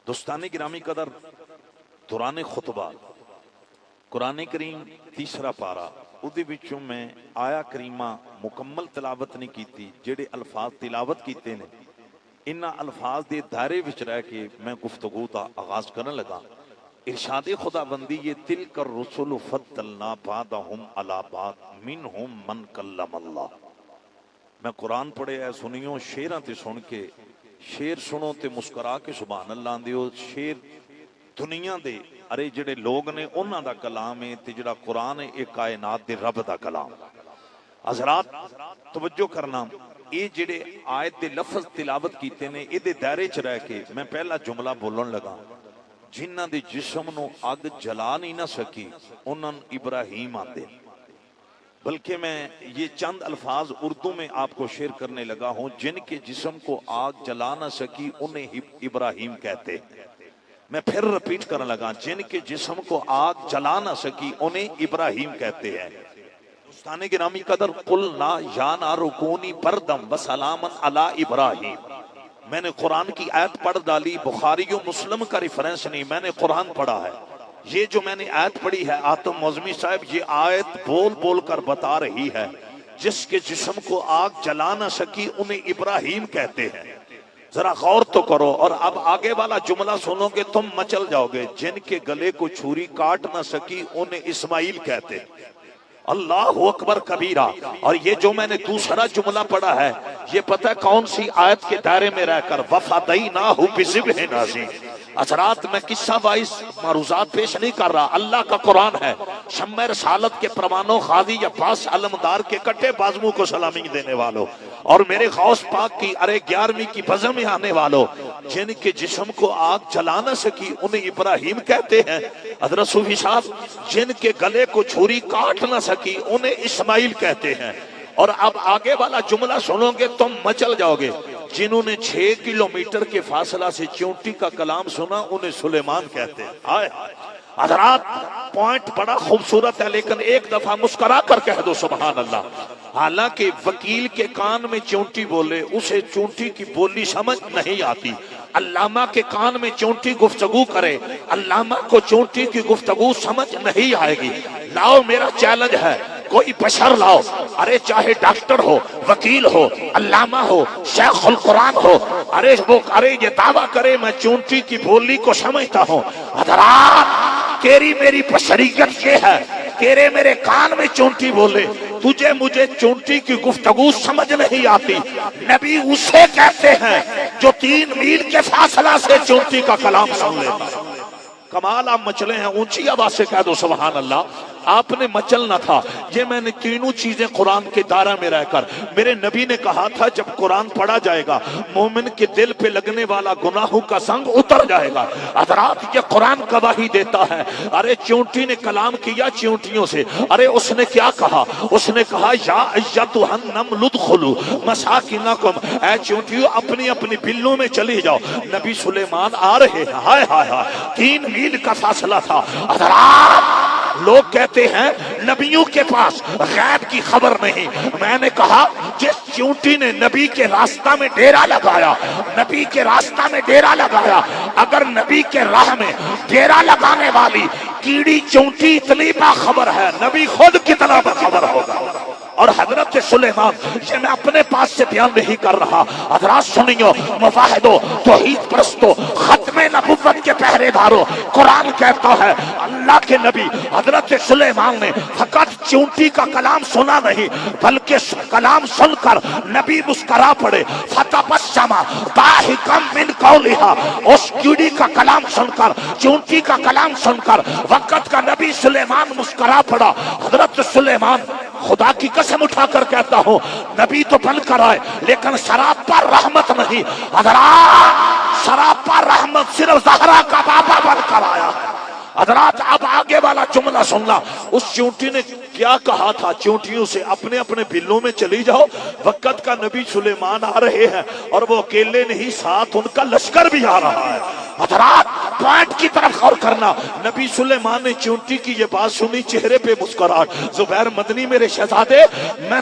دوستانی گرامی قدر، دوران خطبہ قرآن کریم تیسرا پارا اُدھے وچوں میں آیا کریمہ مکمل تلاوت نہیں کیتی، جڑے الفاظ تلاوت کیتے نے انہاں الفاظ دے دائرے وچ رہ کے میں گفتگو دا آغاز کرنے لگا۔ ارشاد خدا بندی یہ تلک الرسل فضلنا بعضهم علی بعض منہم من کلم اللہ۔ میں قرآن پڑھے ہے سنیوں شیراں تے سن کے، شیر سنو تے مسکرا کے سبحان اللہ دیو، شیر دنیا دے ارے جڑے لوگ نے انہاں دا کلام ہے تے جڑا قرآن ہے ایک کائنات دے رب دا کلام۔ حضرات توجہ کرنا، یہ جڑے آیت دے لفظ تلاوت کیتے نے اے دے دائرے چ رہ کے میں پہلا جملہ بولن لگا، جنہ دے جسم نو اگ جلا نہیں نہ سکی انہاں ابراہیم آندے، بلکہ میں یہ چند الفاظ اردو میں آپ کو شیئر کرنے لگا ہوں، جن کے جسم کو آگ جلا نہ سکی انہیں ابراہیم کہتے۔ میں پھر رپیٹ کرنے لگا، جن کے جسم کو آگ جلا نہ سکی انہیں ابراہیم کہتے ہیں۔ دوستان گرامی قدر، قلنا یا نار کونی بردم وسلاما علی ابراہیم۔ میں نے قرآن کی آیت پڑھ ڈالی، بخاری و مسلم کا ریفرنس نہیں، میں نے قرآن پڑھا ہے۔ یہ جو میں نے آیت پڑھی ہے، آتم معظمی صاحب یہ آیت بول بول کر بتا رہی ہے، جس کے جسم کو آگ جلا نہ سکی انہیں ابراہیم کہتے ہیں۔ ذرا غور تو کرو، اور اب آگے والا جملہ سنو گے تم مچل جاؤ گے، جن کے گلے کو چھری کاٹ نہ سکی انہیں اسماعیل کہتے ہیں۔ اللہ اکبر کبیرہ۔ اور یہ جو میں نے دوسرا جملہ پڑھا ہے، یہ پتہ کون سی آیت کے دائرے میں رہ کر، وَفَدَيْنَاهُ بِذِبْحٍ عَظِيمٍ۔ حضرات میں قصہ وائز معروضات پیش نہیں کر رہا، اللہ کا قرآن ہے۔ شمع رسالت کے پروانوں قاضی عباس علمدار کے کٹے بازموں کو سلامی دینے والوں، اور میرے غوث پاک کی ارے 11ویں کی بزم میں آنے والوں، جن کے جسم کو آگ جلا نہ سکی انہیں ابراہیم کہتے ہیں۔ حضرت صوفی صاحب، جن کے گلے کو چھری کاٹ نہ سکی انہیں اسماعیل کہتے ہیں۔ اور اب آگے والا جملہ سنو گے تم مچل جاؤ گے، جنہوں نے 6 کلومیٹر کے فاصلہ سے چونٹی کا کلام سنا انہیں سلیمان کہتے ہیں۔ آئے حضرات، پوائنٹ بڑا خوبصورت ہے، لیکن ایک دفعہ مسکرا کر کہہ دو سبحان اللہ۔ حالانکہ وکیل کے کان میں چونٹی بولے اسے چونٹی کی بولی سمجھ نہیں آتی، علامہ کے کان میں چونٹی گفتگو کرے علامہ کو چونٹی کی گفتگو سمجھ نہیں آئے گی۔ لاؤ میرا چیلنج ہے، کوئی بشر لاؤ، ارے چاہے ڈاکٹر ہو، وکیل ہو، علامہ ہو، شیخ القرآن ہو، ارے وہ یہ دعویٰ کرے میں چونٹی کی بولی کو سمجھتا ہوں۔ حضرات، تیری میری بشریت یہ ہے، تیرے میرے کان میں چونٹی بولے، تجھے مجھے چونٹی کی گفتگو سمجھ نہیں آتی۔ نبی اسے کہتے ہیں جو 3 میل کے فاصلہ سے چونٹی کا کلام سن لیتا۔ کمال آپ مچلے ہیں، اونچی آواز سے کہہ دو سبحان اللہ۔ آپ نے مچلنا تھا۔ یہ میں نے تینوں چیزیں قرآن کے دائرہ میں رہ کر، میرے نبی نے کہا تھا جب قرآن پڑھا جائے گا مومن کے دل پہ لگنے والا گناہوں کا سنگ اتر جائے گا۔ حضرات یہ قرآن گواہی دیتا ہے۔ ارے چونٹی نے کلام کیا چونٹیوں سے، ارے اس نے کیا کہا؟ اس نے کہا یا ایتھا النمل ادخلوا مساکنکم، اے چونٹیوں اپنی اپنی بلوں میں چلی جاؤ۔ نبی سلیمان آ رہے ہیں، ہائے ہائے ہائے، 3 میل کا فاصلہ تھا۔ حضرات لوگ کہتے ہیں نبیوں کے پاس غیب کی خبر نہیں۔ میں نے کہا جس چونٹی نے نبی کے راستہ میں ڈیرا لگایا، نبی کے راستہ میں ڈیرا لگایا، اگر نبی کے راہ میں ڈیرا لگانے والی کیڑی چونٹی اتنی باخبر ہے، نبی خود کتنا باخبر ہوگا۔ اور حضرت سلیمان، یہ میں اپنے پاس سے بیان نہیں کر رہا، حضرات سنیو، مواحدو، توحید پرستو، ختم نبوت کے پہرے دارو، قرآن کہتا ہے اللہ کے نبی حضرت سلیمان نے فقط چونٹی کا کلام سنا نہیں، بلکہ کلام سن کر نبی مسکرا پڑے، فتبسم ضاحکا من قولھا، اس کیڑی کا کلام سن کر، چونٹی کا کلام سن کر وقت کا نبی سلیمان مسکرا پڑا۔ حضرت سلیمان، خدا کی قسم اٹھا کر کہتا ہوں نبی تو بن کر آئے لیکن شراب پر رحمت نہیں۔ حضرات شراب پر رحمت صرف زہرا کا بابا بن کر آیا ہے۔ حضرات اب آگے والا جملہ سننا، اس چونٹی نے کیا کہا تھا؟ چونٹیوں سے اپنے اپنے بلوں میں چلی جاؤ، وقت کا نبی سلیمان آ رہے ہیں، اور وہ اکیلے نہیں، ساتھ ان کا لشکر بھی آ رہا ہے۔ حضرات پوائنٹ کی طرف غور کرنا، نبی سلیمان نے چونٹی کی یہ بات سنی، چہرے پہ مسکراہٹ۔ زبیر مدنی میرے شہزادے، میں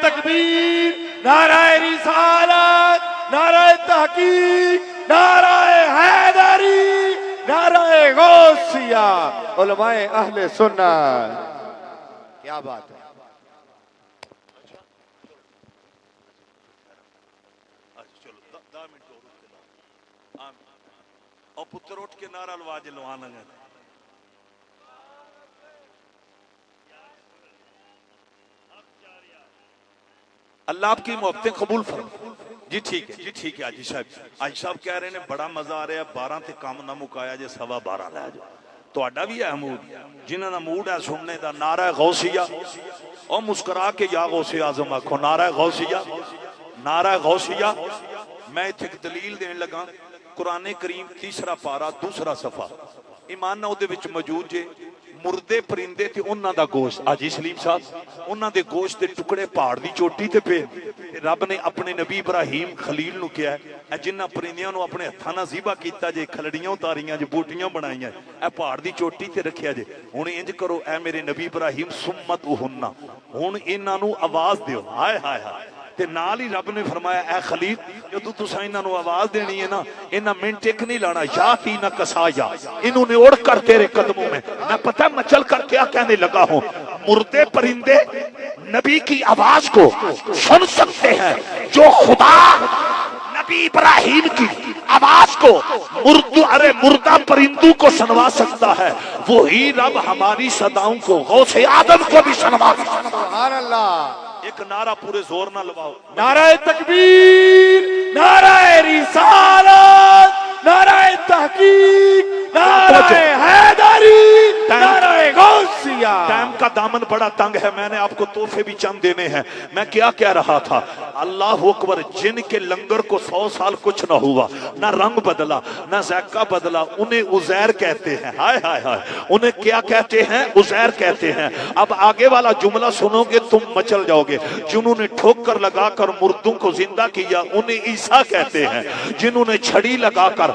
تکبیر، نعرہ رسالت، نعرہ تحقیق، نعرہ حیدری، نعرہ غوثیہ، علماء اہل سنت. کیا بات ہے. اور پتر اٹھ کے نعرہ لواج لوانا گئے. اللہ آپ کی محبتیں قبول فرمائے. جی ٹھیک ہے، جی ٹھیک ہے. آج صاحب کہہ رہے ہیں بڑا مزہ آ رہا ہے، 12 تے کام نہ مکایا جے 12:15 لے جاؤ. تہاڈا بھی ہے موڈ، جنہاں دا موڈ ہے سننے دا. نعرہ غوثیہ اور مسکرا کے یا غوث اعظم آکھو. نعرہ غوثیہ، نعرہ غوثیہ. میں ایک دلیل دین لگا. قرآن کریم 3 پارہ 2 صفحہ ایمان نہ دے وچ موجود جے. مردے پرندے تے انہاں دا گوشت. آجی سلیم صاحب انہاں دے گوشت دے ٹکڑے پہاڑ دی چوٹی تے پے. رب نے اپنے نبی ابراہیم خلیل نو کیا ہے اے جنہاں پرندیاں نو اپنے ہتھاں نال ذبح کیتا جے، کھلڑیاں اتاریاں جے، بوٹیاں بنائیاں اے پہاڑ دی چوٹی تے رکھیا جے. ہن انج کرو اے میرے نبی ابراہیم سمت ہن ہن انہاں نو آواز دیو. ہائے ہائے ہائے. تے نال ہی رب نے فرمایا اے خلیل جدوں تساں انہاں نو آواز دینی ہے نا، انہاں منٹ ایک نہیں لانا. یا تینا کسایا انہوں نے اڑ کر تیرے قدموں میں. میں پتہ مچل کر کیا کہنے لگا ہوں. مردے پرندے نبی کی آواز کو سن سکتے ہیں جو خدا نبی ابراہیم کی آواز کو مردہ پرندوں کو سنوا سکتا ہے، وہی رب ہماری صداؤں کو غوث آدم کو بھی سنوا سکتا ہے. سبحان اللہ. ایک نعرہ پورے زور نہ لواؤ. نعرہ تکبیر، نعرہ رسالت، نعرہ تحقیق، نعرہ حیدری، نعرہ غوثیہ. ٹائم کا دامن بڑا تنگ ہے، میں نے آپ کو تحفے بھی چند دینے ہیں. میں کیا کہہ رہا تھا؟ اللہ اکبر. جن کے لنگر کو 100 سال کچھ نہ ہوا، نہ رنگ بدلا، نہ ذائقہ بدلا، انہیں عزیر کہتے ہیں. ہائے ہائے ہائے. انہیں کیا کہتے ہیں؟ عزیر کہتے ہیں. اب آگے والا جملہ سنو گے تم مچل جاؤ گے. جنہوں نے ٹھوکر لگا کر مردوں کو زندہ کیا انہیں عیسیٰ کہتے ہیں. جنہوں نے چھڑی لگا کر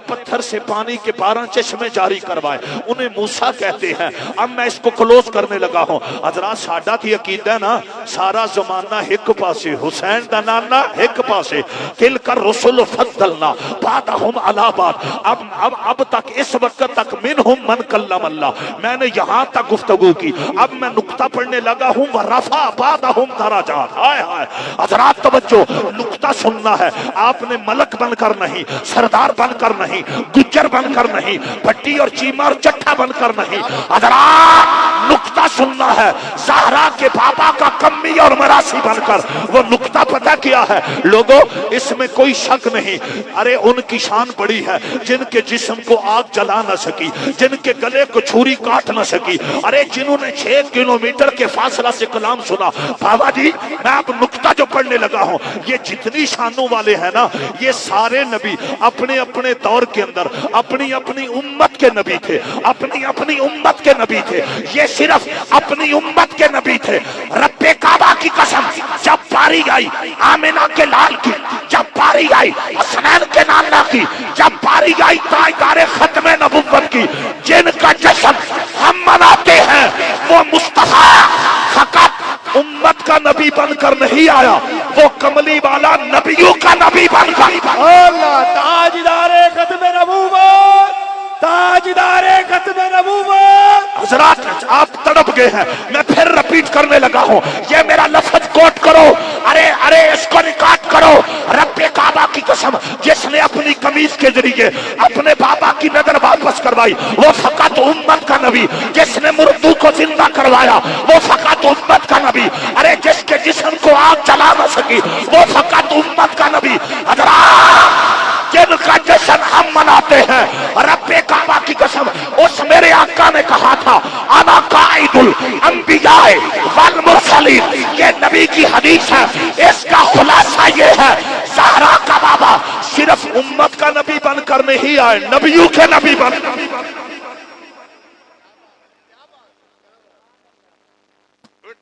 پتھر سے پانی کے 12 چشمے جاری کروائے انہیں موسیٰ کہتے ہیں. اب میں اس کو کلوز کرنے لگا ہوں. حضرات ساڈا تھی عقیدہ نا سارا زمانہ ایک پاسے، حسین دا نانا ایک پاسے. تل کر رسول فضلنا بعدہم علی بعد. اب تک اس وقت تک منہم من کلم اللہ. میں نے یہاں تک گفتگو کی. اب میں نقطہ پڑھنے لگا ہوں ورفع بعدہم درجات. ہائے ہائے. حضرات توجہ، نقطہ سننا ہے. آپ نے ملک بن کر نہیں، سردار بن کر نہیں، گجر بن کر نہیں، بھٹی اور چیمہ اور چٹھا بن کر نہیں. حضرات نقطہ سننا ہے. زہرا کے پاپا کا کمی اور مراسی بن کر. وہ نقطہ پتہ کیا ہے لوگوں؟ اس میں کوئی شک نہیں. ارے ان کی شان بڑی ہے جن کے جسم کو آگ جلا نہ سکی، جن کے گلے کو چھری کاٹ نہ سکی. ارے جنہوں نے 6 کلومیٹر کے فاصلہ سے کلام سنا. بابا جی میں اب نقطہ جو پڑھنے لگا ہوں، یہ جتنی شانوں والے ہیں نا، یہ سارے نبی اپنے اپنے دور کے اندر اپنی اپنی امت کے نبی تھے، اپنی اپنی امت کے نبی تھے. یہ صرف اپنی امت کے نبی تھے. رب کعبہ کی قسم جب باری آئی آمنہ کے لال کی، جب باری آئی حسنین کے نانا کی، جب باری آئی تاجدار ختم نبوت کی، جن کا جشن ہم مناتے ہیں وہ مصطفیٰ فقط امت کا نبی بن کر نہیں آیا، وہ کملی والا نبیوں کا نبی بن کر. اللہ تاجدار ختم نبوت، تاجدار ختم نبوت. حضرات آپ تڑپ گئے ہیں، میں پھر رپیٹ کرنے لگا ہوں. یہ میرا لفظ کوٹ کرو. ارے اس کو ریکارڈ کرو. رب کعبہ کی قسم جس نے اپنی قمیض کے ذریعے اپنے بابا کی نظر واپس کروائی وہ فقط امت کا نبی. جس نے مردوں کو زندہ کروایا وہ فقط امت کا نبی. ارے جس کے جسم کو آگ جلا نہ سکی وہ فقط امت کا نبی. حضرات جن کا جشن ہم مناتے ہیں، رب کعبہ کی قسم اس میرے آقا نے کہا تھا انا قائد الانبیاء والمرسلین. یہ نبی کی حدیث ہے. اس کا خلاصہ یہ ہے زہرا کا بابا صرف امت کا نبی بن کر نہیں آئے، نبیوں کے نبی بن کر.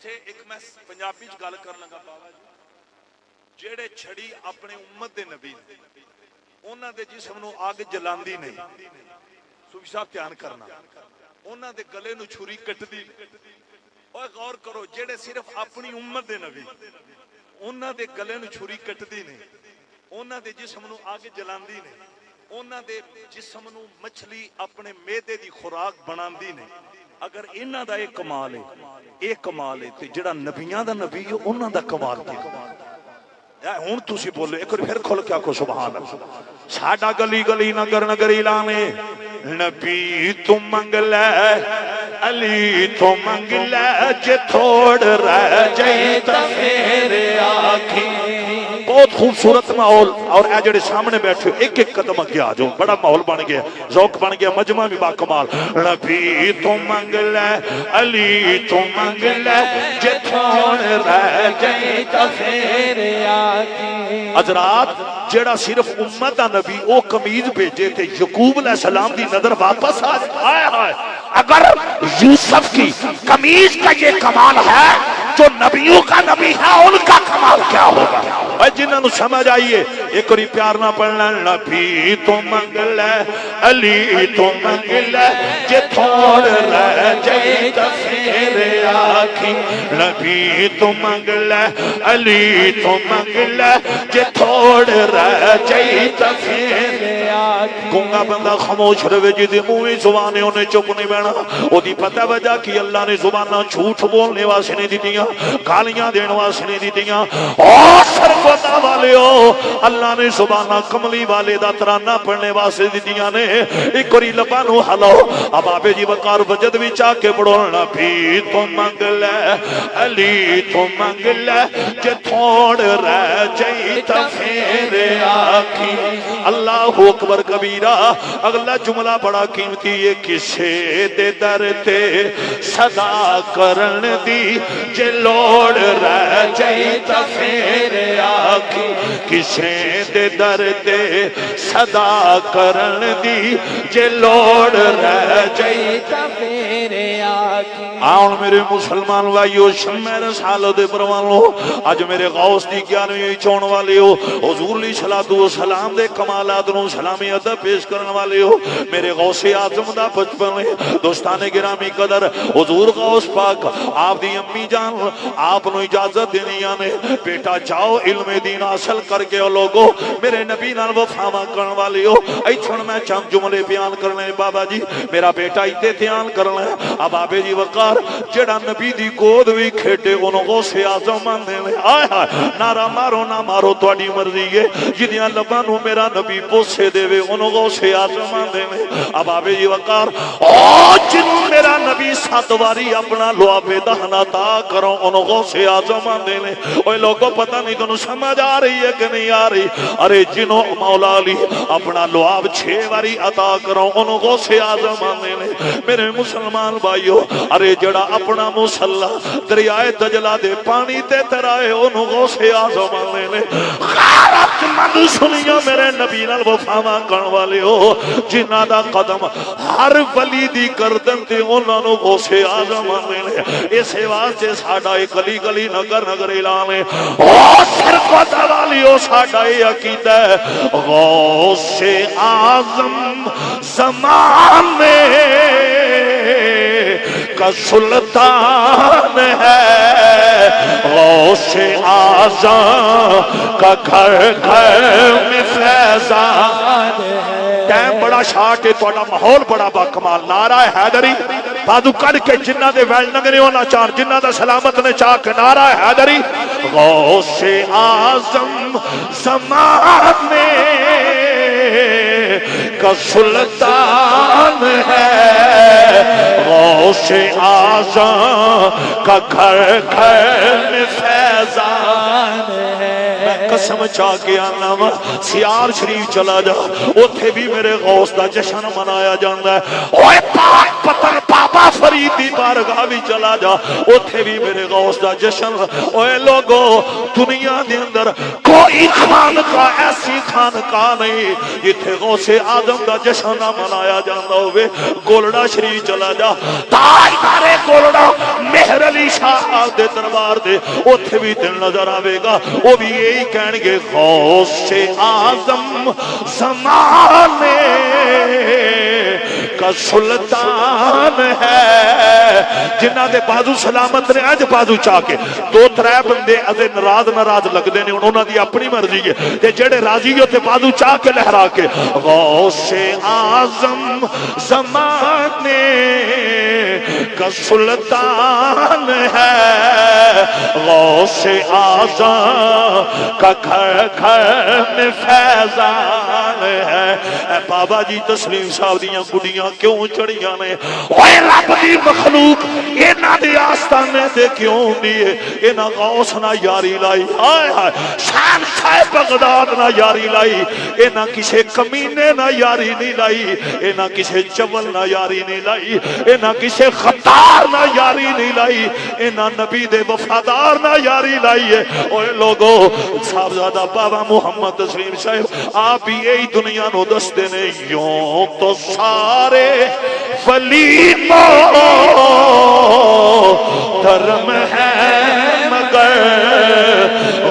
ایک میں پنجابی گل کر لگا بابا جی، جڑے چھڑی اپنے امت دے نبی انہاں دے جسم نو آگ جلاندی نہیں. صوفی صاحب دھیان کرنا، انہاں دے گلے نو چھری کٹدی اوے غور کرو جڑے صرف اپنی امت دے نبی انہاں دے گلے نو چھری کٹدی نے انہاں دے جسم نو اگ جلاندی نے انہاں دے جسم نو مچھلی اپنے میدے دی خوراک بناندی نے اگر انہاں دا ایک کمال ہے تے جڑا نبیاں دا نبی ہے انہاں دا کمال کیا ہن تسی بولو ایک پھر کھول کے آکھو سبحان اللہ ساڈا گلی گلی نگر نگر اعلانے نبی تو منگ لے علی تو منگ لے جے تھوڑ رہ جائے تا پھر آکھی بہت خوبصورت ماحول اور اے جڑے سامنے بیٹھے ایک ایک قدم اگے آ جاؤ بڑا ماحول بن گیا ذوق بن گیا مجمع بھی با کمال نبی تو منگ لے علی تو منگ لے جے تھوڑ رہ جائے تا پھر آکھی حضرات جڑا صرف امت دا نبی او قمیض بھیجے تھے یعقوب علیہ السلام دی نظر واپس آئے اگر یوسف کی قمیض کا یہ کمال ہے جو نبیوں کا نبی ہے ان کا کمال کیا ہوگا اے جنہاں نو سمجھ آئیے ایک اور پیار نہ پڑھنا نبی تو منگ لے علی تو منگ لے جے تھوڑ رہ جائے تا پھر آکھی نبی تو منگ لے علی تو منگ لے جے تھوڑ رہ جائے تا پھر آکھی گونگا بندہ خاموش رہے جی منہ زبانیں انہیں چپ نہیں بہنا وہ دی پتہ وجہ کہ اللہ نے زبانہ جھوٹ بولنے واسطے نہیں دیتیاں گالیاں دین واسطے نہیں دیتیاں اور سرگوتا والے ہو اللہ نے زبانہ کملی والے دا ترانہ پڑھنے واسطے دیتیاں نے ایک کوری لبانو حلو اب آبے جی وقار وجد بھی چاہ کے بڑھو نبی تو منگ لے علی تو منگ لے جے تھوڑ رہ جائے تا پھر آکھی اللہ اکبر کبیرہ اگلا جملہ بڑا قیمتی ہے کسے دے در تے صدا کرن دی جے لوڑ رہ جائے تا پھر آکھی کسے دے در تے صدا کرن دی جے لوڑ رہ جائے تا پھر آکھی آن میرے مسلمان بھائیو شمع رسالت پروانو آج میرے غوث دی گیانویں چون والے ہو حضور علیہ السلام دے کمالات نو سلامی ادب پیش کرن والے ہو میرے غوث اعظم دا بچپن دوستان گرامی قدر حضور غوث پاک آپ دی امی جان آپ نو اجازت دینی آنے بیٹا جاؤ علم دین حاصل کر کے لوگو میرے نبی نال وفاما کرن والے ہو ایچھن میں چند جملے بیان کرنے بابا جی میرا بیٹا ایتے دھیان کرنا ہے اب آبے جی وقار جڑا نبی دی گود بھی کھیٹے انہوں غوث اعظم مانے لے آئے آئے نارا مارو نہ مارو توڑی مرضی ہے جدیاں لبانو میرا نبی پوسے دے وے انہوں غوث اعظم مانے لے اب آبے جی وقار جنہوں میرا نبی ساتواری اپنا لعابے دہنا تا کرو انہوں غوث اعظم مانے لے اوہ لوگوں پتہ نہیں تنہوں سمجھ آ رہی ہے کہ نہیں آ رہی ارے جنہوں مولا علی اپنا لعاب 6 واری عطا کرو انہوں غوث اعظم مانے لے میرے مسلمان بھائیو ارے جڑا اپنا مسلح دریائے دجلہ دے پانی تے ترائے انہوں غوث اعظم مانے لے غیرت مند سنیا میرے نبی نال وفاما کرن والے ہو جنہ دا قدم ہر ولی دی گردن تے انہوں نے غوث اعظم مانے لے اسے واسطے ساڈا ایک گلی گلی نگر نگر اعلان ہے او سرکت والی او ساڈا یہ عقیدہ ہے غوث اعظم زمانے کا سلطان ہے غوث اعظم کا گھر گھر میں فیضان ہے ٹائم بڑا شارٹ ہے توڑا ماحول بڑا باکمال نعرہ حیدری بادو کڑ کے جنہ دے ویل نگنے ہونا چار جنہ دے سلامت نے چاہ کے نعرہ حیدری غوث اعظم زمانے کا سلطان ہے غوث اعظم کا گھر گھر میں فیضان ہے میں قسم چاہ کے آنا سیار شریف چلا جا اوتھے بھی میرے غوث دا جشن منایا جاندہ ہے اوہ پاک پتر بابا فرید دی بارگاہ بھی چلا جا اوتھے بھی میرے غوث دا جشن اوہ لوگو دنیا دے اندر کوئی خانقاہ ایسی خانقاہ نہیں جتھے غوث اعظم دا جشن منایا جاندہ ہوئے گولڑا شریف چلا جا تاجدار گولڑا مہر علی شاہ دے دربار دے اوتھے بھی دل نظر آوے گا وہ بھی یہی کہنے گے غوث اعظم زمانے کا سلطان ہے جنہ دے بازو سلامت نے اج بازو چاہ کے دو ترے بندے ادے ناراض لگتے ہیں انہوں دی اپنی مرضی ہے تے جڑے راضی ہوتے بازو چاہ کے لہرا کے غوث اعظم زمانے کا سلطان ہے غوث اعظم کا گھر گھر میں فیضان ہے اے بابا جی تسلیم صاحب دیاں گڈیاں کیوں چڑھیاں نے اوے رب دی مخلوق انہاں دے آستانے تے کیوں نہیں انہاں غوث نہ یاری لائی ہائے ہائے شان صاحب بغداد نہ یاری لائی انہاں کسے کمینے نہ یاری نہیں لائی انہاں کسے چول نہ یاری نہیں لائی انہاں کسے خطار نہ یاری نہیں لائی انہاں نبی دے وفادار نہ یاری لائی ہے اوے لوگو صاحبزادہ بابا محمد تسلیم صاحب آپ یہی دنیا نو دستے نے یوں تو سارے ولی محترم ہے مگر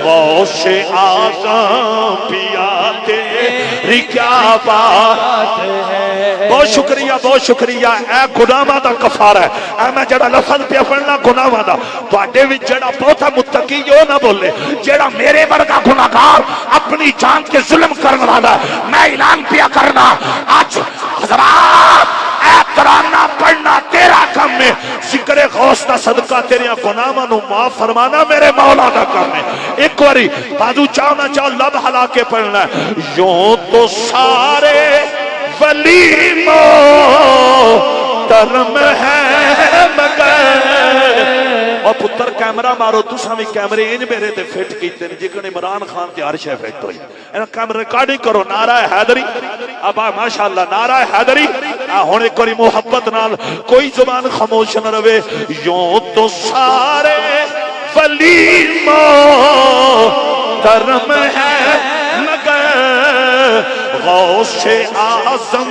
غوث اعظم پیا تیری کیا بات ہے بہت شکریہ اے گناہاں دا کفارہ ہے اے میں جڑا لفظ پہ پڑھنا گناہاں دا تواڈے وچ جڑا بہتا متقی او نہ بولے جڑا میرے ورگا گناہگار اپنی جان کے ظلم کرنے والا میں اعلان پیا کرنا آج حضرات اے ترانہ پڑھنا تیرا کام ہے ذکر غوث دا صدقہ تیرے گناہاں نو معاف فرمانا میرے مولا دا کام ہے ایک باری بازو چاہو نہ چاہو لب ہلا کے پڑھنا ہے یوں تو سارے ولی محترم ہے مگر اور پتر کیمرہ مارو تساں وی کیمرے انج میرے تے فٹ کیتے نے جکن عمران خان تے ہر شے فٹ ہوئی انہاں کیمرہ ریکارڈنگ کرو نعرہ حیدری ابا ماشاءاللہ نعرہ حیدری ہن ایک باری محبت نال کوئی زبان خاموش نہ رہے یوں تو سارے ولی محترم ہے مگر غوث اعظم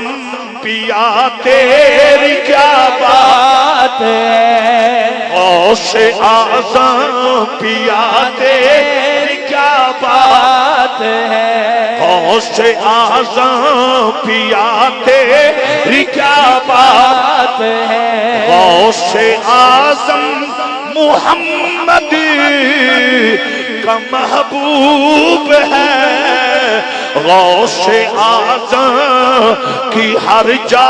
پیا تیری کیا بات ہے غوث اعظم پیا تیری کیا بات ہے غوث اعظم پیا تیری کیا بات ہے غوث اعظم محمد کا محبوب ہے غوث اعظم کی ہر جا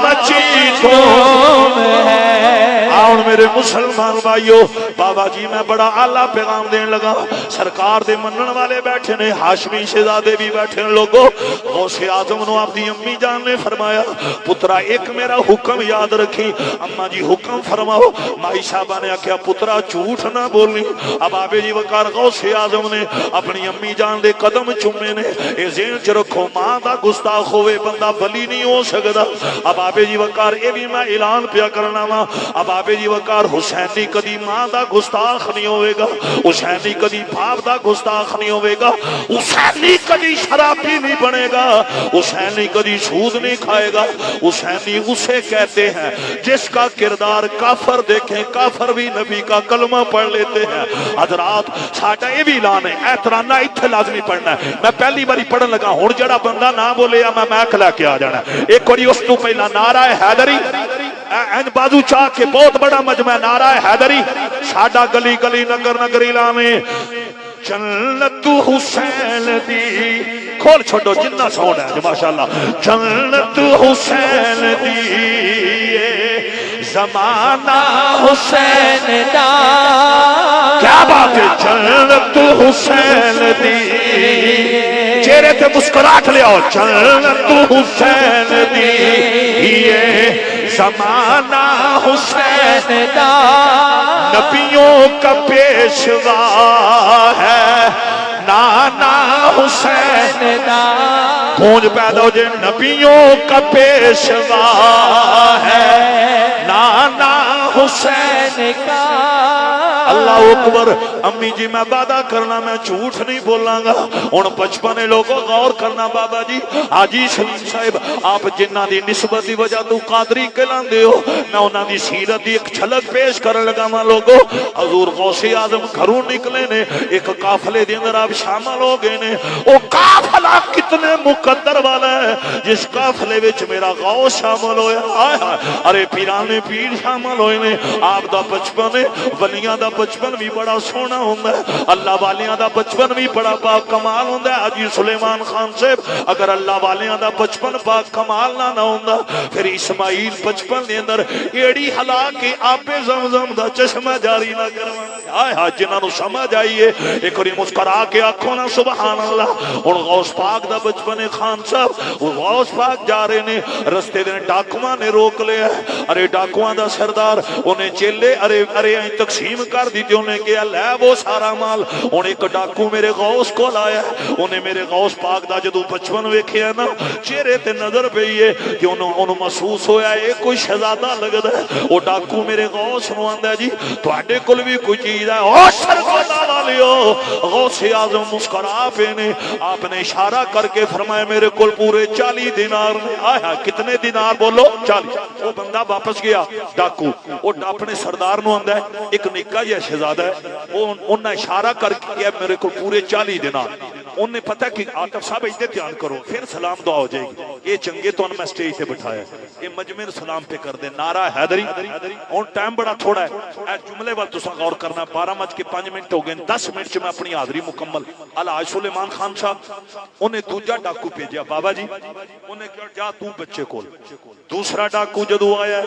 مچی دھوم ہے آن میرے مسلمان بھائیو بابا جی میں بڑا اعلیٰ پیغام دین لگا سرکار دے منن والے بیٹھے نے ہاشمی شہزادے بھی بیٹھے نے لوگوں غوث اعظم نو آپ دی امی جان نے فرمایا پترا ایک میرا حکم یاد رکھی اما جی حکم فرماؤ مائی صاحبہ نے آکھیا پترا جھوٹ نہ بولنی اب آبے جی وقار غوث اعظم نے اپنی امی جان دے قدم چومے نے اے ذہن چ رکھو ماں دا گستاخ ہوئے بندہ ولی نہیں ہو سکدا اب آبے جی وقار اے بھی میں اعلان پیا کرنا وا اب آبے جی وقار حسینی کدی ماں دا گستاخ نہیں ہوئے گا حسینی کدی باپ دا گستاخ نہیں ہوئے گا حسینی کدی شرابی نہیں بنے گا حسینی کدی سود نہیں کھائے گا حسینی اسے کہتے ہیں جس کا کردار کافر دیکھیں کافر بھی نبی کا کلمہ پڑھ لیتے ہیں حضرات ساڈا یہ بھی اعلان ہے اے ترانہ اتھے لازمی پڑھنا ہے میں پہلی باری پڑھن لگا ہن جڑا بندہ نہ بولے میں میک لے کے آ جانا ایک باری اس تو پہلا نعرہ حیدری این بازو چاہ کے بہت بڑا مجمع نعرہ حیدری ساڈا گلی گلی نگر نگر اعلان ہے جنت حسین دی کھول چھوڑو جنہ سونا ہے ماشاءاللہ جنت حسین دی زمانہ حسین دا کیا بات ہے جنت حسین دی چہرے تے مسکراہٹ لے آؤ جنت حسین دی زمانہ حسین دا نبیوں کا پیشوا ہے نانا حسین دا گونج پیدا ہو جائے نبیوں کا پیشوا ہے نانا حسین کا اللہ اکبر امی جی میں وعدہ کرنا میں جھوٹ نہیں بولاں گا ہن بچپنے لوگوں غور کرنا بابا جی حاجی سلیم صاحب آپ جنہ دی نسبت دی وجہ تو قادری کہلاندے ہو میں انہاں دی سیرت دی ایک جھلک پیش کرن لگا میں لوگوں حضور غوث اعظم گھروں نکلے نے ایک قافلے دے اندر آپ شامل ہو گئے نے او قافلہ کتنے مقدر والا ہے جس قافلے وچ میرا غوث شامل ہویا. ہائے ہائے ارے پیرانے پیر شامل ہوئے نے. آپ دا بچپن ہے ولیاں دا بچپن بھی بڑا سونا ہوندا ہے, اللہ والیاں دا بچپن بھی بڑا با کمال ہوندا ہے. حاجی سلیمان خان صاحب اگر اللہ والیاں دا بچپن با کمال نہ ہوندا پھر اسماعیل بچپن دے اندر ایڑی ہلا کے آپ زمزم دا چشمہ جاری نہ کرواں. ہائے ہائے جنہاں نو سمجھ آئیے ایک واری مسکرا کے آکھو نا سبحان اللہ. ہن غوث پاک دا بچپن خان صاحب وہ غوث پاک جا رہے نے رستے دے ڈاکواں نے روک لیا. ارے ڈاکواں دا سردار انہیں چیلے ارے ارے تقسیم کر دی تے انہیں کہا لے وہ سارا مال. ہن ایک ڈاکو میرے غوث کول آیا, انہیں میرے غوث پاک دا جدوں بچپن ویکھیا نا چہرے تے نظر پئی ہے کہ انہوں محسوس ہویا اے کوئی شہزادہ لگدا ہے. وہ ڈاکو میرے غوث نو آندا جی تواڈے کول بھی کوئی چیز ہے. او سرگودا والیو غوث اعظم مسکرا پے نے. آپ نے اشارہ کر کے فرمایا میرے کول پورے 40 دینار نے. آیا کتنے دینار بولو 40. وہ بندہ واپس گیا ڈاکو, وہ اپنے سردار نو آندا ہے ایک نکا جہا شہزادہ ہے, وہ انہاں اشارہ کر کے کہا میرے کو پورے 40 دینار. انہیں پتہ کہ عاطف صاحب ادھر دھیان کرو پھر سلام دعا ہو جائے گی. یہ چنگے تو میں سٹیج تے بٹھایا یہ مجمع سلام پہ کر دے نعرہ حیدری. اور ٹائم بڑا تھوڑا ہے اے جملے وال تساں غور کرنا. 12:05 ہو گئے 10 منٹ چ میں اپنی حاضری مکمل. الحاج سلیمان خان صاحب انہیں دوجا ڈاکو بھیجا بابا جی انہیں کہا جا تو بچے کول. دوسرا ڈاکو جدو آیا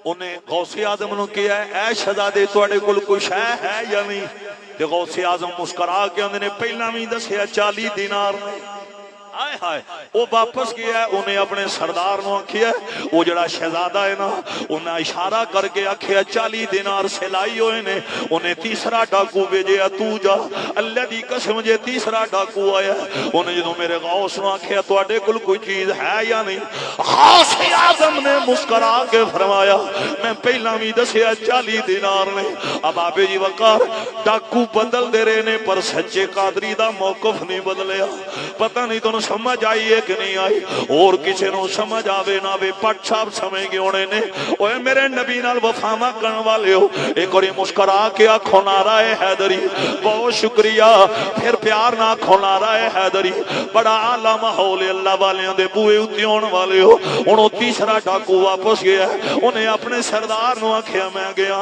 انہیں غوث اعظم نو کہا اے شہزادے تواڈے کول کوئی شے ہے یا نہیں. تے غوث اعظم مسکرا کے انہوں نے پہلا بھی دسیا 40 دینار نے. آئے ہائے وہ واپس گیا انہیں اپنے سردار نو آکھیا وہ جڑا شہزادہ ہے نا انہیں اشارہ کر کے آکھیا 40 دینار سلائی ہوئے نے. انہیں تیسرا ڈاکو بھیجیا تو جا. اللہ دی قسم جے تیسرا ڈاکو آیا انہیں جدوں میرے غوث نو آکھیا تواڈے کول کوئی چیز ہے یا نہیں. غوث اعظم نے مسکرا کے فرمایا میں پہلا بھی دسیا 40 دینار نے. اب آبے جی وقار ڈاکو بدل دے رہے نے پر سچے قادری دا موقف نہیں بدلیا. پتہ نہیں تو سمجھ آئی ہے کہ نہیں آئی اور کسی نو سمجھ آوے نہ آوے پٹ صاحب سمجھ گئے ہونے نے. اوے میرے نبی نال وفامہ کرن والے ہو ایک اور مسکرا کے آنکھوں نعرہ حیدری بہت شکریہ. پھر پیار نہ آنکھوں نعرہ حیدری بڑا اعلیٰ ماحول اللہ والیاں دے بوئے اُتی ہون والے ہو. انہوں تیسرا ڈاکو واپس گیا انہیں اپنے سردار نو آکھیا میں گیا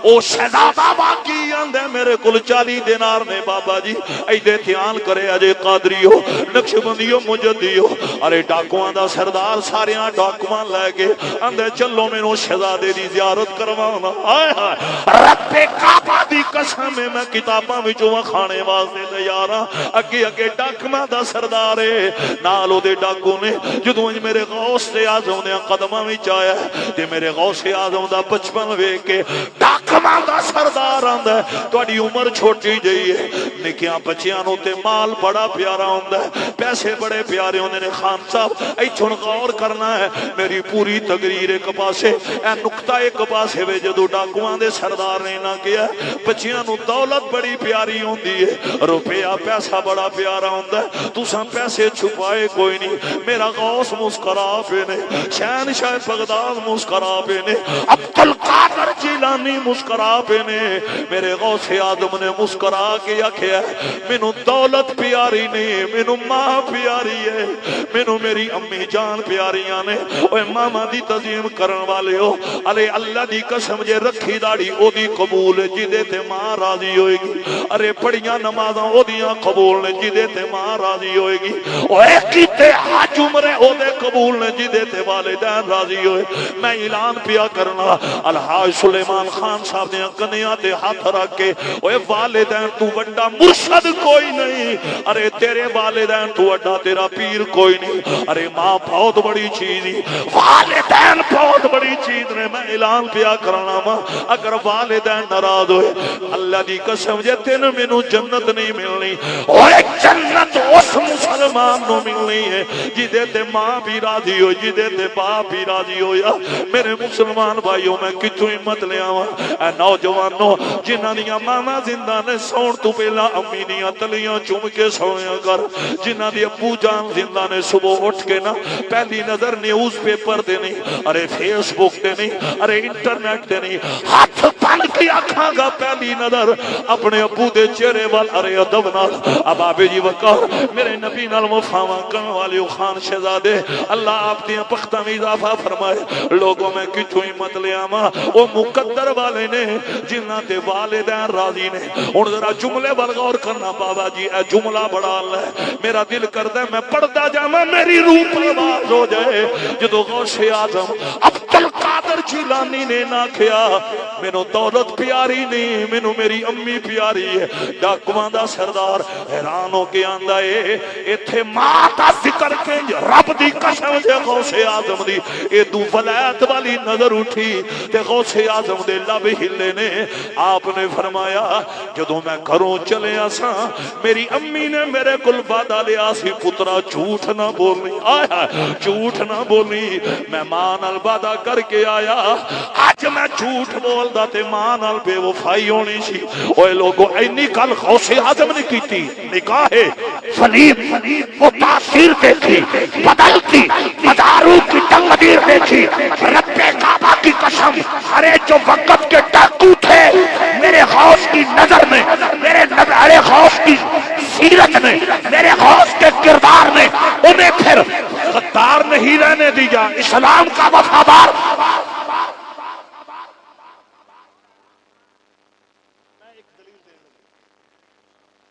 او شہزادہ باقی آندے میرے کل 40 دینار نے. بابا جی ایدے دھیان کرے اجے قادری ہو نقش بندیو مجدیو. ارے ڈاکواں دا سردار ساریاں ڈاکواں لے کے اندے چلو مینوں شہزادے دی زیارت کروانا. ہائے ہائے رب کعبہ دی قسم میں کتاباں وچوں کھانے واسطے تیار ہاں. اگے اگے ڈاکواں دا سردار ہے نال او دے ڈاکو نے. جدوں میرے غوث اعظم نے قدماں وچ آیا تے میرے غوث اعظم دا بچپن ویکھ کے ڈاکواں دا سردار آندا ہے تہاڈی عمر چھوٹی جئی ہے نکیاں بچیاں نوں تے مال بڑا پیارا ہوندا ہے پیسے بڑے پیارے ہوندے نے. خان صاحب ایتھوں غور کرنا ہے میری پوری تقریر ایک پاسے اے نقطہ ایک پاسے وے جدوں ڈاکواں دے سردار نے نہ کیا بچیاں نوں دولت بڑی پیاری ہوندی ہے روپیہ پیسہ بڑا پیارا ہوندا ہے تساں پیسے چھپائے کوئی نہیں. میرا غوث مسکرا پے نے شہنشاہ بغداد مسکرا پے نے عبد القادر جیلانی مسکرا پے نے. میرے غوث اعظم نے مسکرا کے آکھیا مینوں دولت پیاری نہیں مینوں ماں پیاری ہے مینوں میری امی جان پیاریاں نے. اوے ماما دی تعظیم کرن والے ہو ارے اللہ دی قسم جے رکھی داڑھی او دی قبول جدے تے ماں راضی ہوئے گی. ارے پڑھیاں نمازاں او دیاں قبول نے جدے تے ماں راضی ہوئے گی. اوے کیتے حج عمرے او دے قبول نے جدے تے والدین راضی ہوئے. میں اعلان پیا کرنا الحاج سلیمان خان صاحب نے کنیاں تے ہاتھ رکھ کے اوے والدین تو وڈا مرشد کوئی نہیں. ارے تیرے والدین تو وڈا تیرا پیر کوئی نہیں. ارے ماں بہت بڑی چیز ہے والدین بہت بڑی چیز نے. میں اعلان پیا کرنا ماں اگر والدین ناراض ہوئے اللہ دی قسم جے تین مینوں جنت نہیں ملنی. اوے جنت اس مسلمان نو ملنی ہے جدے تے ماں بھی راضی ہو جدے تے باپ بھی راضی ہویا. میرے مسلمان بھائیوں میں کتوں ہمت لے آواں اے نوجوانوں جنہاں دیاں ماما زندہ نے سون تو پہلا امی دیاں تلیاں چوم کے سویا کر. جنہاں دی ابو جان زندہ نے صبح اٹھ کے نا پہلی نظر نیوز پیپر دے نہیں ارے ارے فیس بک تے نہیں، ارے انٹرنیٹ تے نہیں، ہاتھ بن کے آکھاں گا پہلی نظر اپنے ابو دے چہرے وال، ارے ادب نال ابابے جی وقار میرے نبی نال وفاواں کرن والے خان شہزادے اللہ آپ دیاں پختاں میں اضافہ فرمائے۔ لوگوں میں کتھوں ہمت لے آواں، او مقدر والے نے جنہاں تے والدین راضی نے۔ ہن ذرا جملے ول غور کرنا بابا جی، اے جملہ بڑا اللہ ہے، میرا دل کردا ہے میں پڑھدا جاواں میری روح پرواز ہو جائے۔ جدوں غوث اعظم عبد القادر جیلانی نے نہ کیا مینوں دولت پیاری نہیں، مینوں میری امی پیاری ہے، ڈاکواں دا سردار حیران ہو کے آندا اے ایتھے ماں دا ذکر کے رب دی قسم دے غوث اعظم دی ادو ولایت والی نظر اٹھی تے غوث اعظم دے لب ہلے نے۔ آپ نے فرمایا جدوں میں گھروں چلیا سا میری امی نے میرے کول وعدہ لیا سی پترا جھوٹ نہ بولنی، آیا جھوٹ نہ بولنی، میں ماں نال وعدہ کر کے آیا، اج میں جھوٹ بولدا تے ماں نال بے وفائی ہونی سی۔ اوے لوگو اینی گل غوث اعظم نے کیتی، نکاح سلیم وہ تاثیر دیکھی بدلتی ہزاروں کی تقدیر دیکھی۔ رب کعبہ کی قسم، ارے جو وقت کے ڈاکو تھے میرے غوث کی نظر میں، میرے ارے غوث کی سیرت نے، میرے غوث کے کردار نے انہیں پھر غدار نہیں رہنے دیا، اسلام کا وفادار۔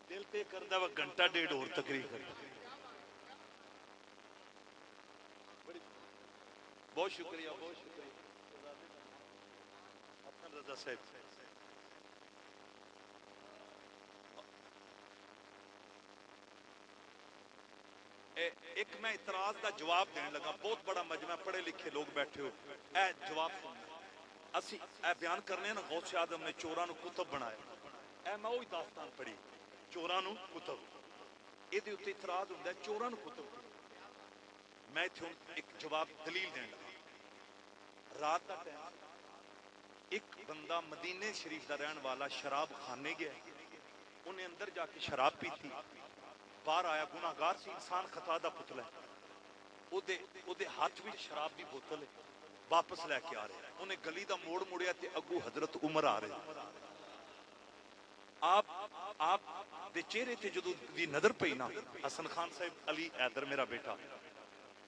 دل تے کردا وا گھنٹہ ڈیڑھ اور تقریر کر۔ بہت شکریہ، بہت شکریہ حسن رضا صاحب۔ ایک میں اعتراض دا جواب دینے لگا، بہت بڑا مجمع پڑھے لکھے لوگ بیٹھے ہو، اے جواب سننا، اسی اے بیان کرنے نا غوث اعظم نے چوراں نو کتب بنایا، اے میں وہی داستان پڑھی چوراں نو کتب، اے دے اوتے اعتراض ہوندا ہے چوراں نو کتب، میں ایتھے ایک جواب دلیل دینے لگا۔ رات دا ٹائم ایک بندہ مدینے شریف دا رہن والا شراب خانے گیا، انہیں اندر جا کے شراب پیتی، باہر آیا گناہگار سی، انسان خطا دا پتلا ہے، او دے ہاتھ وچ شراب دی بوتل ہے، واپس لے کے آ رہے، انہیں گلی دا موڑ مڑیا تے اگو حضرت عمر آ رہے، آپ دے چہرے تے جدوں دی نظر پئی نا، حسن خان صاحب علی حیدر میرا بیٹا،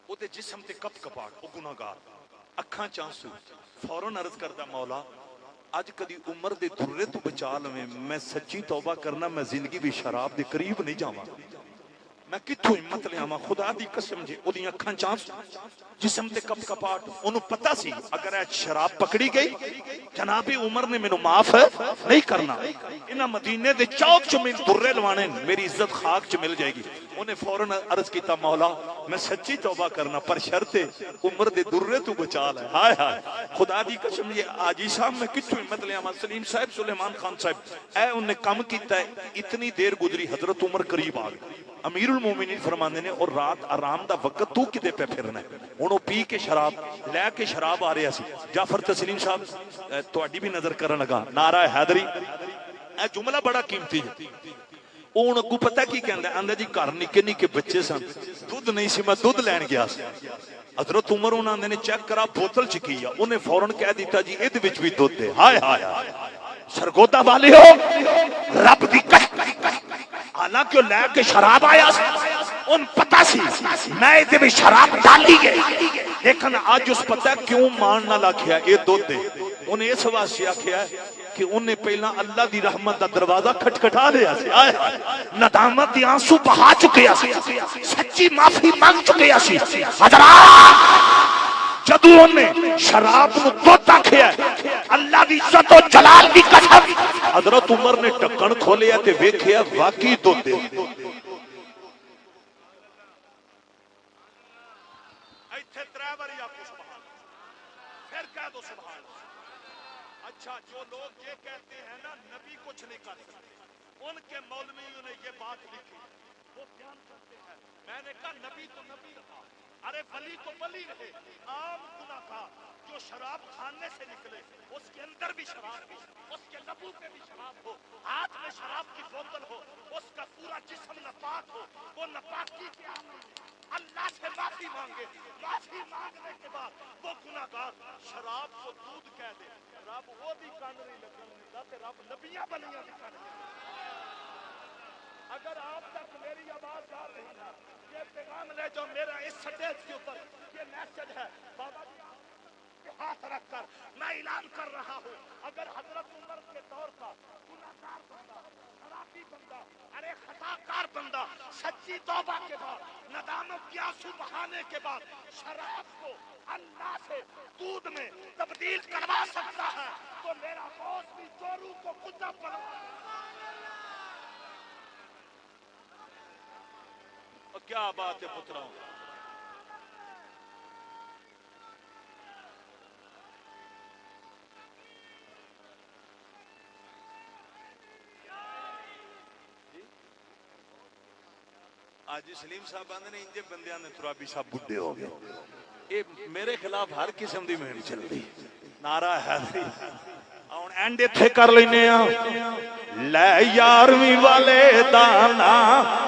او دے جسم تے کپ کپاٹ، او گناہگار، اکھاں چانسو، فوراً عرض کردا مولا اج کدی عمر دے دھرے تو بچا لویں، میں سچی توبہ کرنا میں زندگی بھی شراب دے قریب نہیں جاواں، میں کتھوں ہمت لے آواں، خدا دی قسم جے او دی اکھاں چانسو جسم تے کپ کپاٹ، انہوں پتہ سی اگر اے شراب پکڑی گئی جناب عمر نے مینوں معاف نہیں کرنا، انہاں مدینے دے چوک چ میں درے لوانے میری عزت خاک چ مل جائے گی۔ انہیں فوراً عرض کیتا مولا میں سچی توبہ کرنا پر شرط عمر دے درے تو بچا لے، ہائے ہائے خدا دی قسم یہ آجی صاحب میں کتھوں ہمت لے آواں، سلیم صاحب سلیمان خان صاحب اے انہیں کم کیتا ہے، اتنی دیر گزری حضرت عمر قریب آ گئے، امیر المومنین فرماندے نے اور رات آرام دا وقت تو کدے پہ پھرنا ہے، انہوں پی کے شراب لے کے شراب آ رہے سی، جعفر تسلیم صاحب تہاڈی بھی نظر کرن لگا، نعرہ حیدری، اے جملہ بڑا قیمتی ہے، اون اگو پتہ کی کہندا ہے، آندا جی گھر نکے نکے بچے سن، دودھ نہیں سی میں دودھ لین گیا سی، حضرت عمر انہاں نے چیک کرا بوتل چ کی ہے، انہیں فوراً کہہ دیتا جی ادھ وچ بھی دودھ ہے، ہائے ہائے سرگودا والے ہو رب دی قسم، حالانکہ وہ لے کے شراب آیا سی، ان پتہ سی میں ادھے بھی شراب ڈالی گئی، لیکن آج اس پتہ کیوں مان نہ لکھیا یہ دودھ دے، انہیں اس واسطے آکھیا ہے کہ انہیں پہلا اللہ دی رحمت دا دروازہ کھٹکھٹا لیا سی، ندامت دی آنسو بہا چکے سی، سچی معافی مانگ چکے سی، حضرات جدو انہیں شراب نو دودھ آکھیا ہے اللہ دی عزت و جلال دی قسم، حضرت عمر نے ٹکن کھولیا تے ویکھیا واقعی دودھ دے، ایتھے ترے باری آپ کو سبحان پھر کہہ دو سبحان۔ اچھا جو لوگ یہ کہتے ہیں نا نبی کچھ نہیں کر سکتے، ان کے مولویوں نے یہ بات لکھی، وہ بیان کرتے ہیں، میں نے کہا نبی تو نبی رہا، ارے ولی تو ولی رہے، عام گناہگار جو شراب کھانے سے نکلے اس کے اندر بھی شراب ہو، اس کے لبوں پہ بھی شراب ہو، ہاتھ میں شراب کی بوتل ہو، اس کا پورا جسم ناپاک ہو، وہ ناپاکی کے عالم میں اللہ سے معافی مانگے، معافی مانگنے کے بعد وہ گناہگار شراب کو دودھ کہہ دے، رب وہ بھی کان نہیں لگن دیتا تے رب نبیاں بنیاں بھی کان نہیں۔ اگر آپ تک میری آواز آ رہی ہے، یہ پیغام لے جو میرا اس سٹیج کے اوپر یہ میسج ہے، بابا جی ہاتھ رکھ کر میں اعلان کر رہا ہوں، اگر حضرت عمر کے دور کا گناہگار بندہ، خرابی بندہ، ارے خطاکار بندہ سچی توبہ کے بعد ندامت کے آنسو بہانے کے بعد شراب کو اللہ سے دودھ میں تبدیل کروا سکتا ہے تو میرا دوست بھی چورو کو کتا بنوا۔ کیا بات ہے پتراؤں، آج سلیم صاحب آندے نے انجے بندیاں نے ترابی صاحب بڈھے ہو گئے، اے میرے خلاف ہر قسم دی مہم چل رہی، نعرہ حیدری ہن اینڈ ایتھے کر لینے ہاں، لے یارویں والے دانا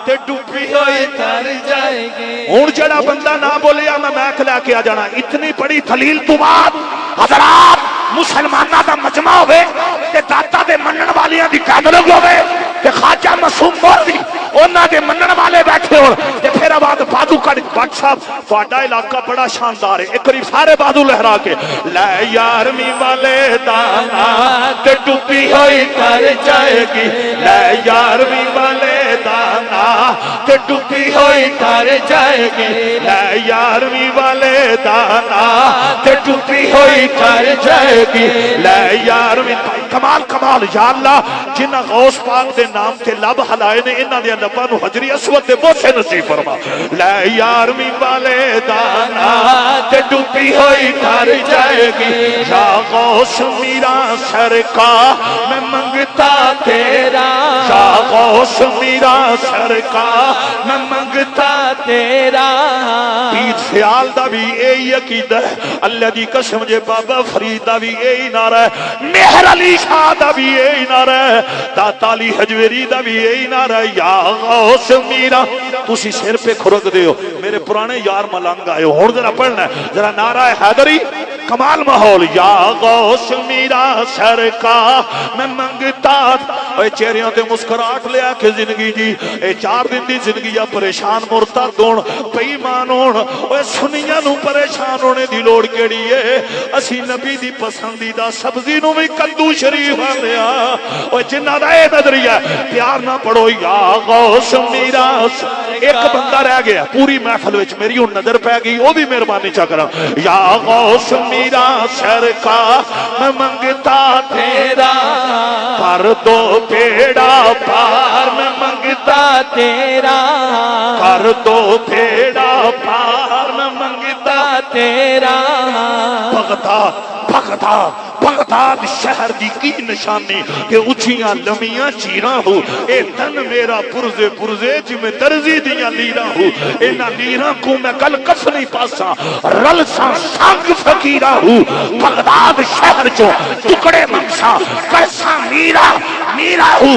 تے ڈوبی ہوئی تر جائے گی۔ ہن جڑا بندہ نہ بولیا میں میک لے کے آ جانا، اتنی بڑی دلیل تو بعد حضرات مسلماناں دا مجمع ہوئے تے داتا دے منن والیاں دی گیدرنگ ہوئے تے خواجہ معصوم مولوی انہاں دے منن والے بیٹھے ہون تے پھر آواز بازو کٹ بٹ صاحب تہاڈا علاقہ بڑا شاندار ہے، ایک بار سارے بازو لہرا کے لے یارویں والے دانا تے ڈوبی ہوئی تر جائے گی، لے یارویں والے دانا تے ڈوبی ہوئی تر جائے گی، لے یارویں والے دانا تے ڈوبی ہوئی تر جائے گی، لے یارویں کمال کمال یا اللہ جنہ غوث پاک دے نام تے لب ہلائے نے انہاں دے لباں نو حجری اسود دے بوسے نصیب فرما، لے یارویں والے دانا تے ڈوبی ہوئی تر جائے گی، یا غوث میرا سرکار میں منگتا تیرا، یا غوث میرا سرکار میں منگتا تیرا۔ پیر سیال دا بھی اے عقیدہ ہے، اللہ دی قسم جے بابا فرید دا بھی اے نعرہ ہے، مہر علی شاہ دا بھی اے نعرہ ہے، داتا علی حجویری دا بھی اے نعرہ ہے، یا غوث میرا تسی سر پہ کھرک دے ہو میرے پرانے یار ملنگ آئے ہو، ذرا پڑھنا ہے ذرا نعرہ حیدری کمال ماحول، یا غوث میرا سرکار میں منگتا، اے چہریوں تے مسکراہٹ لیا کہ زندگی جی اے 4 دن دی زندگی یا پریشان مرتد ہون بے ایمان ہون، اے سنیاں نو پریشان ہونے دی لوڑ کیڑی ہے، اسی نبی دی پسندیدہ سبزی نو بھی کدو شریف آندیا، اے جنہ دا اے نظریہ پیار نہ پڑھو، یا غوث میرا ایک بندہ رہ گیا پوری محفل وچ میری ہن نظر پہ گئی او بھی مہربانی چا کراں، یا غوث میرا سرکار میں منگتا تیرا، کر دو بیڑا پار میں منگتا تیرا، کر دو بیڑا پار میں منگتا تیرا۔ بغداد شہر دی کی نشانی کہ اچھیاں لمیاں چیراں ہو، اے تن میرا پرزے پرزے جی میں درزی دیاں لیراں ہو، اینا لیراں کو میں کل کفنی پاسا رلساں سانگ فقیرہ ہو، بغداد شہر جو ٹکڑے ممسا کرساں میرا ہو،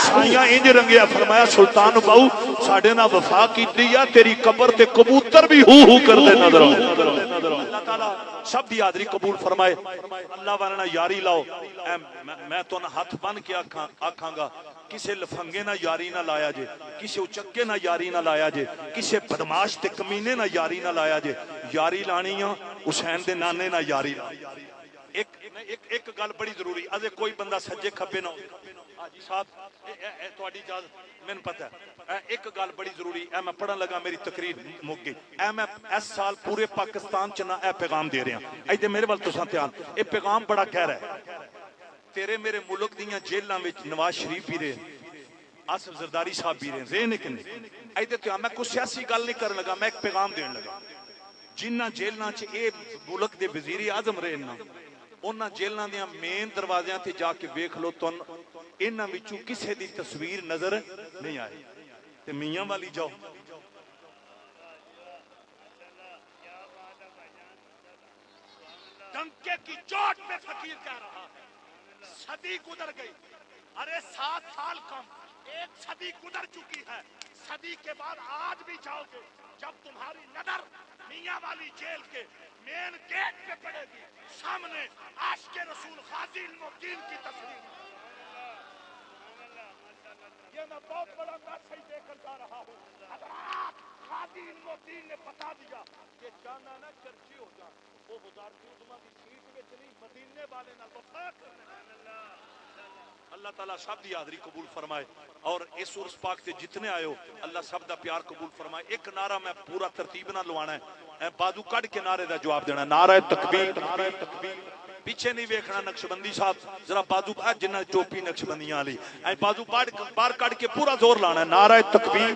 سائیاں انج رنگیا فرمایا سلطان باؤ ساڑھے نا وفا کی دیا تیری قبر تے کبوتر بھی ہو کر دے نظر ہو۔ اللہ تعالیٰ سب دی آدری قبول فرمائے، اللہ والا یاری لاؤ، میں تو نہ ہاتھ بن کے آکھاں گا کسے لفنگے نہ یاری نہ لایا جے، کسے اچکے نہ یاری نہ لایا جے، کسے بدماش تے کمینے نہ یاری نہ لایا جے، یاری لانیاں حسین دے نانے نہ یاری لا۔ ایک گل بڑی ضروری، ازے کوئی بندہ سجے کھبے نہ حاجی صاحب تہاڈی اجازت مینوں پتہ ہے، ایک گل بڑی ضروری اے میں پڑھن لگا میری تقریر مک گئی، اے میں اس سال پورے پاکستان چ نہ اے پیغام دے رہا ہاں، ایدے میرے ول تساں دھیان، اے پیغام بڑا گہرا ہے، تیرے میرے ملک دیاں جیلاں وچ نواز شریف بھی رہے، آصف زرداری صاحب بھی رہے، رہے نے کہ نہیں، ایدے تے میں کوئی سیاسی گل نہیں کرن لگا، میں ایک پیغام دین لگا، جنہ جیلاں چ اے ملک دے وزیر اعظم رہے نا انہاں جیلاں دیاں مین دروازیاں تے جا کے ویکھ لو تن انہاں وچوں کسے دی تصویر نظر نہیں آئی، تے میاں والی جاؤ ڈنکے کی چوٹ پہ فقیر کہہ رہا صدی گزر گئی، ارے 7 سال کم ایک صدی گزر چکی ہے، صدی کے بعد آج بھی جاؤ گے، جب تمہاری نظر میاں والی جیل کے مین گیٹ پہ پڑے گی، سامنے عاشق رسول غازی علم الدین کی تصویر، یہ میں بہت بڑا میسج دے کر جا رہا ہوں۔ حضرات غازی علم الدین نے بتا دیا کہ جانا نہ چرچی ہو جا، وہ وزارت عظمیٰ کی سیٹ میں چلی، مدینے والے نہ وفا کرنے والے۔ اللہ تعالیٰ سب دی حاضری قبول فرمائے، اور اس عرس پاک تے جتنے آئے ہو اللہ سب دا پیار قبول فرمائے۔ ایک نعرہ میں پورا ترتیب نہ لوانا ہے، اے بازو کٹ کے نعرے دا جواب دینا ہے۔ نعرہ تکبیر، پیچھے نہیں ویکھنا نقشبندی صاحب، ذرا بازو جنہ چوپی نقشبندیاں والی، اے بازو باہر کٹ کے پورا زور لانا ہے۔ نعرہ تکبیر۔